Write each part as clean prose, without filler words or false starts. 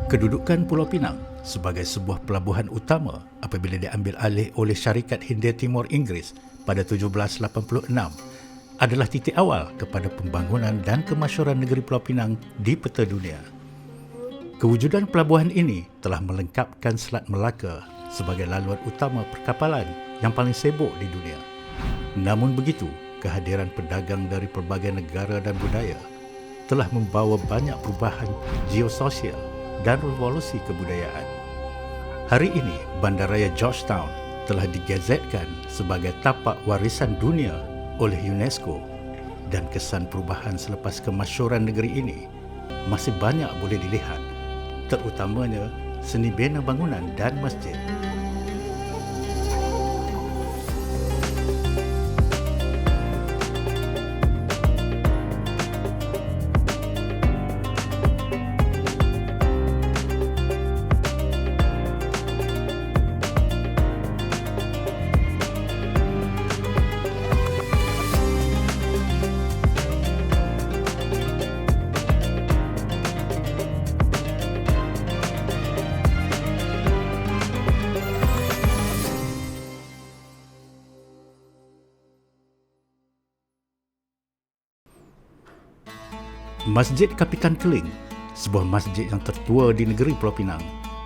Kedudukan Pulau Pinang sebagai sebuah pelabuhan utama apabila diambil alih oleh Syarikat Hindia Timur Inggeris pada 1786 adalah titik awal kepada pembangunan dan kemasyhuran negeri Pulau Pinang di peta dunia. Kewujudan pelabuhan ini telah melengkapkan Selat Melaka sebagai laluan utama perkapalan yang paling sibuk di dunia. Namun begitu, kehadiran pedagang dari pelbagai negara dan budaya telah membawa banyak perubahan geososial dan revolusi kebudayaan. Hari ini, Bandaraya Georgetown telah digazetkan sebagai tapak warisan dunia oleh UNESCO dan kesan perubahan selepas kemasyhuran negeri ini masih banyak boleh dilihat, terutamanya seni bina bangunan dan masjid. Masjid Kapitan Keling, sebuah masjid yang tertua di negeri Pulau Pinang.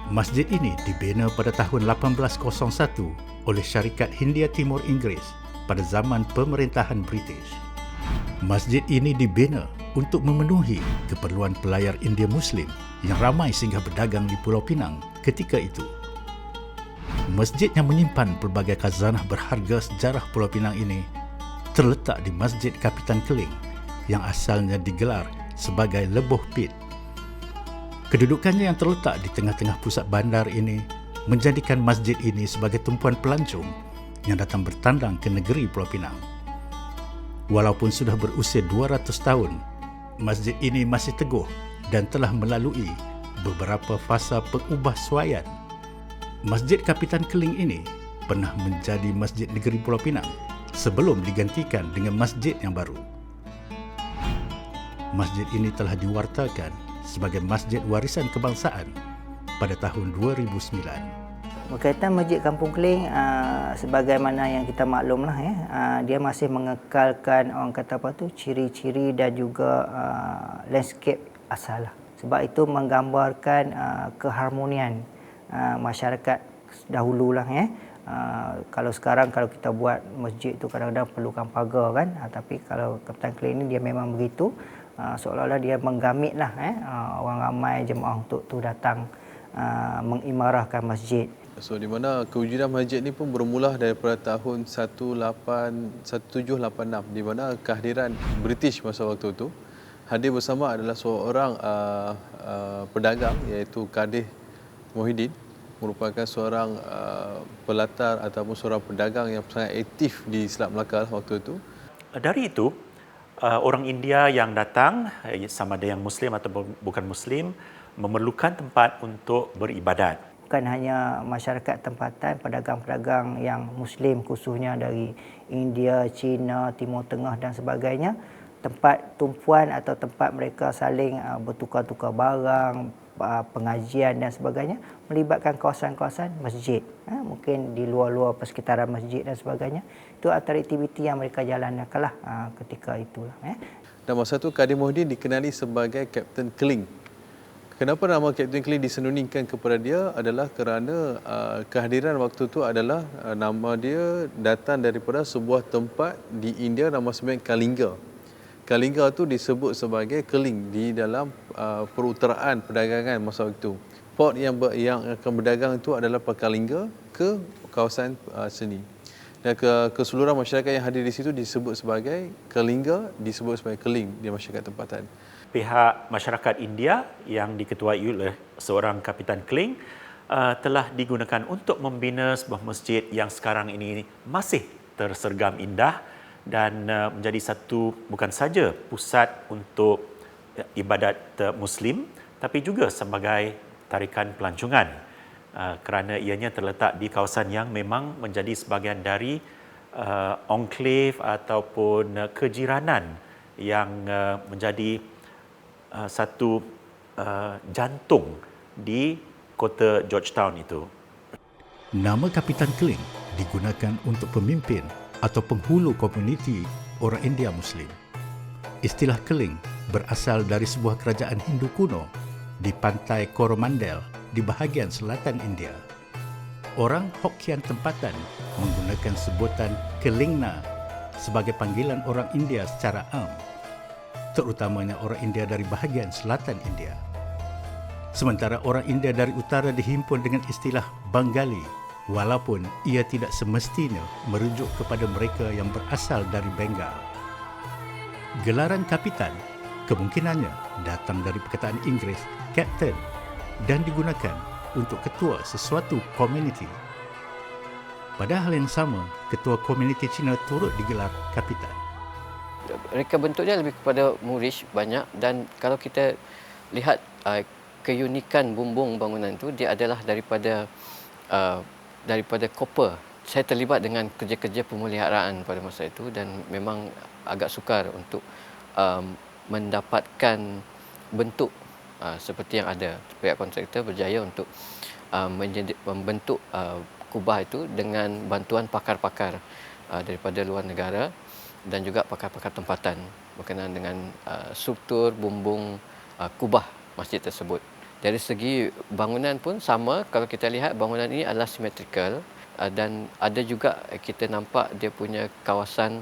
Masjid ini dibina pada tahun 1801 oleh Syarikat Hindia Timur Inggeris pada zaman pemerintahan British. Masjid ini dibina untuk memenuhi keperluan pelayar India Muslim yang ramai singgah berdagang di Pulau Pinang ketika itu. Masjid yang menyimpan pelbagai khazanah berharga sejarah Pulau Pinang ini terletak di Masjid Kapitan Keling yang asalnya digelar sebagai Leboh Pit. Kedudukannya yang terletak di tengah-tengah pusat bandar ini menjadikan masjid ini sebagai tumpuan pelancong yang datang bertandang ke negeri Pulau Pinang. Walaupun sudah berusia 200 tahun, masjid ini masih teguh dan telah melalui beberapa fasa pengubahsuaian. Masjid Kapitan Keling ini pernah menjadi Masjid Negeri Pulau Pinang sebelum digantikan dengan masjid yang baru. Masjid ini telah diwartakan sebagai Masjid Warisan Kebangsaan pada tahun 2009. Berkaitan Masjid Kampung Keling, sebagaimana yang kita maklumlah dia masih mengekalkan orang kata apa tu ciri-ciri dan juga landscape asal lah. Sebab itu menggambarkan keharmonian masyarakat dahululah kalau sekarang kalau kita buat masjid tu kadang-kadang perlukan pagar kan, tapi kalau Kapitan Keling ini dia memang begitu. Seolah-olah dia menggamitlah orang ramai jemaah untuk tu datang mengimarahkan masjid. So di mana kewujudan masjid ni pun bermula daripada tahun 1786 di mana kehadiran British masa waktu itu hadir bersama adalah seorang pedagang iaitu Kadih Mohidin, merupakan seorang pelatar ataupun seorang pedagang yang sangat aktif di Selat Melaka waktu itu. Dari itu, orang India yang datang, sama ada yang Muslim atau bukan Muslim, memerlukan tempat untuk beribadat. Bukan hanya masyarakat tempatan, pedagang-pedagang yang Muslim khususnya dari India, China, Timur Tengah dan sebagainya, tempat tumpuan atau tempat mereka saling bertukar-tukar barang, pengajian dan sebagainya melibatkan kawasan-kawasan masjid. Mungkin di luar-luar persekitaran masjid dan sebagainya. Itu antara aktiviti yang mereka jalankanlah ketika itulah. Dan masa itu Kadih Mohidin dikenali sebagai Kapten Keling. Kenapa nama Kapten Keling disenuningkan kepada dia adalah kerana kehadiran waktu itu adalah nama dia datang daripada sebuah tempat di India nama sebenarnya Kalinga. Kalinga itu disebut sebagai Keling di dalam peruteraan perdagangan masa itu. Port yang akan berdagang itu adalah Kalinga ke kawasan seni. Dan keseluruhan masyarakat yang hadir di situ disebut sebagai Kalinga, disebut sebagai Keling di masyarakat tempatan. Pihak masyarakat India yang diketuai oleh seorang Kapitan Keling telah digunakan untuk membina sebuah masjid yang sekarang ini masih tersergam indah dan menjadi satu bukan saja pusat untuk ibadat Muslim tapi juga sebagai tarikan pelancongan kerana ianya terletak di kawasan yang memang menjadi sebahagian dari enclave ataupun kejiranan yang menjadi satu jantung di kota Georgetown itu. Nama Kapitan Kling digunakan untuk pemimpin atau penghulu komuniti orang India Muslim. Istilah Kling berasal dari sebuah kerajaan Hindu kuno di pantai Coromandel di bahagian selatan India. Orang Hokkien tempatan menggunakan sebutan Kelingna sebagai panggilan orang India secara am, terutamanya orang India dari bahagian selatan India. Sementara orang India dari utara dihimpun dengan istilah Bengali, walaupun ia tidak semestinya merujuk kepada mereka yang berasal dari Bengal. Gelaran kapitan kemungkinannya datang dari perkataan Inggeris captain dan digunakan untuk ketua sesuatu komuniti. Pada hal yang sama, ketua komuniti Cina turut digelar kapitan. Reka bentuknya lebih kepada Moorish banyak, dan kalau kita lihat keunikan bumbung bangunan itu, dia adalah daripada copper. Saya terlibat dengan kerja-kerja pemeliharaan pada masa itu dan memang agak sukar untuk mendapatkan bentuk seperti yang ada. Pihak kontraktor berjaya untuk membentuk kubah itu dengan bantuan pakar-pakar daripada luar negara dan juga pakar-pakar tempatan berkenaan dengan struktur bumbung kubah masjid tersebut. Dari segi bangunan pun sama, kalau kita lihat bangunan ini adalah symmetrical dan ada juga kita nampak dia punya kawasan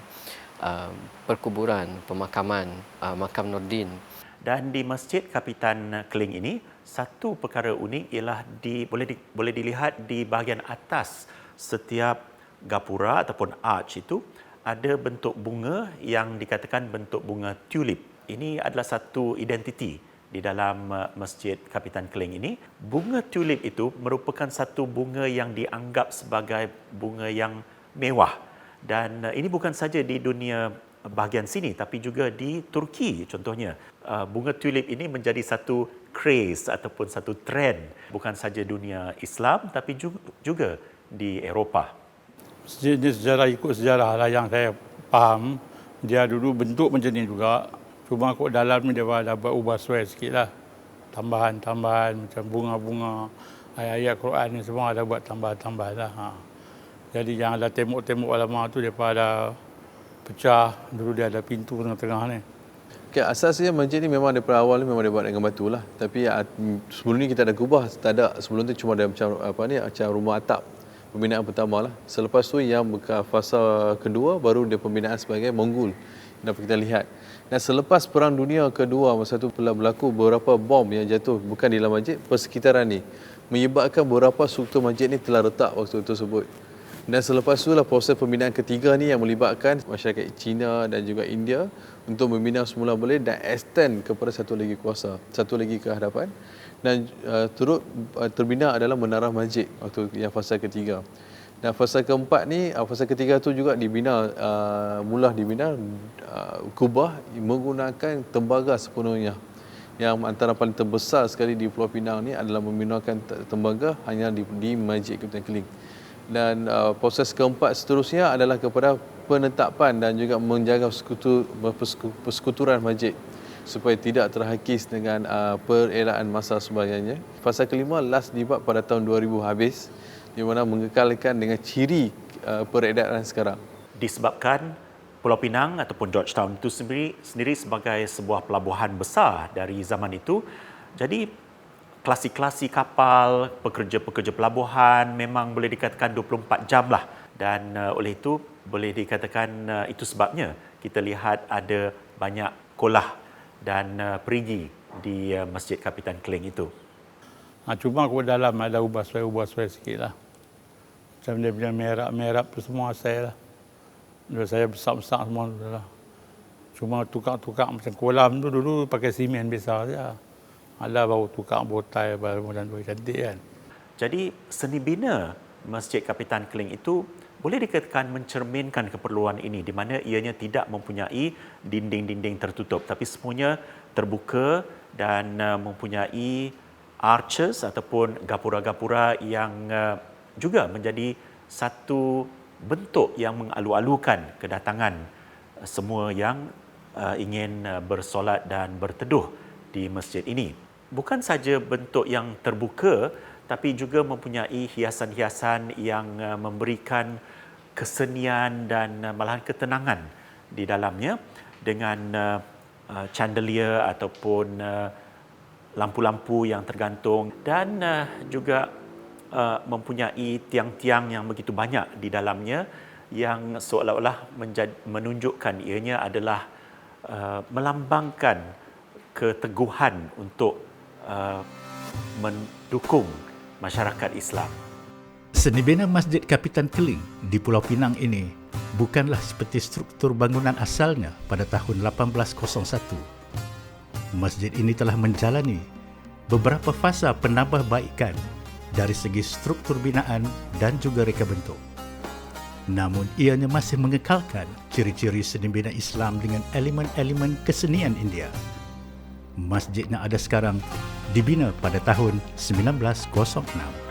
perkuburan, pemakaman, makam Nordin. Dan di Masjid Kapitan Kling ini, satu perkara unik ialah boleh dilihat di bahagian atas setiap gapura ataupun arch itu ada bentuk bunga yang dikatakan bentuk bunga tulip. Ini adalah satu identiti di dalam Masjid Kapitan Kling ini. Bunga tulip itu merupakan satu bunga yang dianggap sebagai bunga yang mewah. Dan ini bukan saja di dunia bahagian sini tapi juga di Turki contohnya. Bunga tulip ini menjadi satu craze ataupun satu trend bukan saja dunia Islam tapi juga di Eropah. Masjid ini ikut sejarah lah yang saya faham. Dia dulu bentuk macam ni juga. Cuma kot dalam ni dia ada ubah suai sikit lah. Tambahan-tambahan macam bunga-bunga. Ayat-ayat Quran ni semua ada buat tambahan-tambahan lah. Jadi yang ada tembok-tembok lama tu dia ada pecah. Dulu dia ada pintu tengah-tengah ni. Okay, asasnya masjid ni memang daripada awal memang dia buat dengan batu lah. Tapi sebelum ni kita ada kubah, tak ada. Sebelum tu cuma ada macam rumah atap. Pembinaan pertama lah. Selepas tu yang fasa kedua baru dia pembinaan sebagai Mongol. Dapat kita lihat. Dan selepas Perang Dunia Kedua, masa tu telah berlaku beberapa bom yang jatuh bukan di dalam masjid, persekitaran ni. Menyebabkan beberapa struktur masjid ni telah retak waktu tersebut. Dan selepas itulah proses pembinaan ketiga ni yang melibatkan masyarakat Cina dan juga India untuk membina semula boleh dan extend kepada satu lagi kuasa, satu lagi ke hadapan. Dan turut terbina adalah menara masjid waktu yang fasa ketiga. Dan fasa keempat ni, fasa ketiga tu juga dibina, mula dibina kubah menggunakan tembaga sepenuhnya. Yang antara paling terbesar sekali di Pulau Pinang ni adalah menggunakan tembaga hanya di Masjid Kapitan Kling. Dan proses keempat seterusnya adalah kepada penetapan dan juga menjaga persekuturan masjid supaya tidak terhakis dengan pereraan masa sebagainya. Fasa kelima last dibuat pada tahun 2000 habis, di mana mengekalkan dengan ciri peredaran sekarang. Disebabkan Pulau Pinang ataupun Georgetown itu sendiri sebagai sebuah pelabuhan besar dari zaman itu, jadi klasi-klasi kapal, pekerja-pekerja pelabuhan memang boleh dikatakan 24 jam lah. Dan oleh itu boleh dikatakan itu sebabnya kita lihat ada banyak kolah dan perigi di Masjid Kapitan Kling itu. Cuma aku dalam ada ubah suai sikit lah. Macam dia punya merap tu semua saya lah. Dulu saya besar-besar semua dulu lah. Cuma tukar-tukar macam kolam tu dulu pakai simen biasa saja. Ada baru tukar botai dan bagi cantik kan. Jadi seni bina Masjid Kapitan Kling itu boleh dikatakan mencerminkan keperluan ini di mana ianya tidak mempunyai dinding-dinding tertutup tapi semuanya terbuka dan mempunyai arches ataupun gapura-gapura yang juga menjadi satu bentuk yang mengalu-alukan kedatangan semua yang ingin bersolat dan berteduh di masjid ini. bukan saja bentuk yang terbuka, tapi juga mempunyai hiasan-hiasan yang memberikan kesenian dan malahan ketenangan di dalamnya dengan chandelier ataupun lampu-lampu yang tergantung dan juga mempunyai tiang-tiang yang begitu banyak di dalamnya yang seolah-olah menunjukkan ianya adalah melambangkan keteguhan untuk mendukung masyarakat Islam. Seni bina Masjid Kapitan Keling di Pulau Pinang ini bukanlah seperti struktur bangunan asalnya pada tahun 1801. Masjid ini telah menjalani beberapa fasa penambahbaikan dari segi struktur binaan dan juga reka bentuk. Namun ianya masih mengekalkan ciri-ciri seni bina Islam dengan elemen-elemen kesenian India. Masjid yang ada sekarang dibina pada tahun 1906.